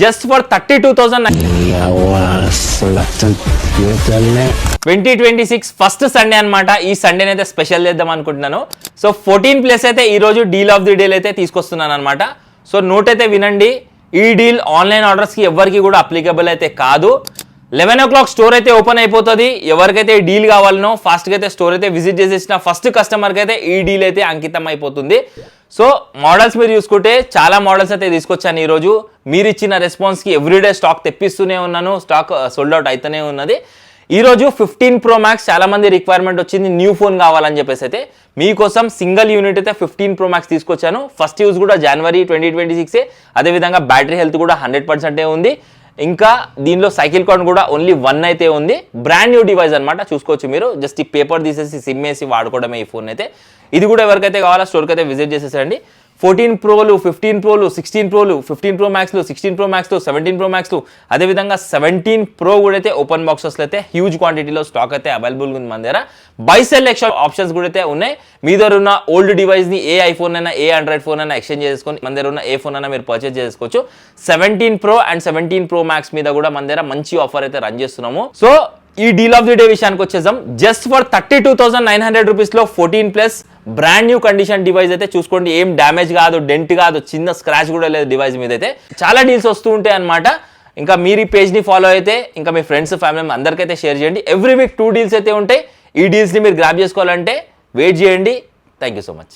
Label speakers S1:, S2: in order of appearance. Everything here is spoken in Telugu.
S1: జస్ట్ ఫర్ 32,2026 ఫస్ట్ సండే అనమాట. ఈ సండేని అయితే స్పెషల్ చేద్దాం అనుకుంటున్నాను. సో 14+ అయితే ఈ రోజు డీల్ ఆఫ్ ది డే అయితే తీసుకొస్తున్నాను అనమాట. సో నోట్ అయితే వినండి, ఈ డీల్ ఆన్లైన్ ఆర్డర్స్కి ఎవరికి కూడా అప్లికబుల్ అయితే కాదు. 11 o'clock స్టోర్ అయితే ఓపెన్ అయిపోతుంది. ఎవరికైతే ఈ డీల్ కావాలనో ఫాస్ట్గా అయితే స్టోర్ అయితే విజిట్ చేసేసిన ఫస్ట్ కస్టమర్కి అయితే ఈ డీల్ అయితే అంకితం అయిపోతుంది. సో మోడల్స్ మీరు చూసుకుంటే చాలా మోడల్స్ అయితే తీసుకొచ్చాను ఈరోజు. మీరు ఇచ్చిన రెస్పాన్స్కి ఎవ్రీడే స్టాక్ తెప్పిస్తూనే ఉన్నాను, స్టాక్ సోల్డ్ అవుట్ అయితేనే ఉన్నది. ఈరోజు 15 Pro Max చాలా మంది రిక్వైర్మెంట్ వచ్చింది, న్యూ ఫోన్ కావాలని చెప్పేసి అయితే మీకోసం సింగిల్ యూనిట్ అయితే 15 Pro Max తీసుకొచ్చాను. ఫస్ట్ యూజ్ కూడా January 2026. అదేవిధంగా బ్యాటరీ హెల్త్ కూడా 100% ఉంది. ఇంకా దీనిలో సైకిల్ కౌంట్ కూడా ఓన్లీ 1 అయితే ఉంది. బ్రాండ్ న్యూ డివైస్ అనమాట, చూసుకోవచ్చు మీరు. జస్ట్ ఈ పేపర్ తీసేసి సిమ్ వేసి వాడుకోవడమే ఈ ఫోన్ అయితే. ఇది కూడా ఎవరికైతే కావాలో స్టోర్కి అయితే విజిట్ చేసేసండి. 14 Proలు, 15 Proలు, 16 Proలు, 15 Pro Maxలు, 16 Pro Maxలు, 17 Pro Maxలు, అదేవిధంగా 17 Pro కూడా అయితే ఓపెన్ బాక్సెస్లో అయితే హ్యూజ్ క్వాంటిటీలో స్టాక్ అయితే అవైలబుల్ ఉంది మన దగ్గర. బై సెల్ ఆప్షన్స్ కూడా అయితే ఉన్నాయి. మీ దగ్గర ఉన్న ఓల్డ్ డివైస్ని ఏ ఐఫోన్ అయినా ఏ ఆండ్రాయిడ్ ఫోన్ అయినా ఎక్స్చేంజ్ చేసుకొని మన దగ్గర ఉన్న ఏ ఫోన్ అయినా మీరు పర్చేజ్ చేసుకోవచ్చు. 17 Pro అండ్ 17 Pro Max మీద కూడా మన దగ్గర మంచి ఆఫర్ అయితే రన్ చేస్తున్నాము. సో ఈ డీల్ ఆఫ్ ది డే విషయానికి వచ్చేసాం. జస్ట్ ఫర్ 32,900 రూపీస్లో 14+ బ్రాండ్ న్యూ కండిషన్ డివైస్ అయితే చూసుకోండి. ఏం డ్యామేజ్ కాదు, డెంట్ కాదు, చిన్న స్క్రాచ్ కూడా లేదు డివైస్ మీద అయితే. చాలా డీల్స్ వస్తూ ఉంటాయి అనమాట. ఇంకా మీరు ఈ పేజ్ని ఫాలో అయితే ఇంకా మీ ఫ్రెండ్స్ ఫ్యామిలీ అందరికైతే షేర్ చేయండి. ఎవ్రీ వీక్ 2 డీల్స్ అయితే ఉంటాయి. ఈ డీల్స్ని మీరు గ్రాబ్ చేసుకోవాలంటే వెయిట్ చేయండి. Thank you so much.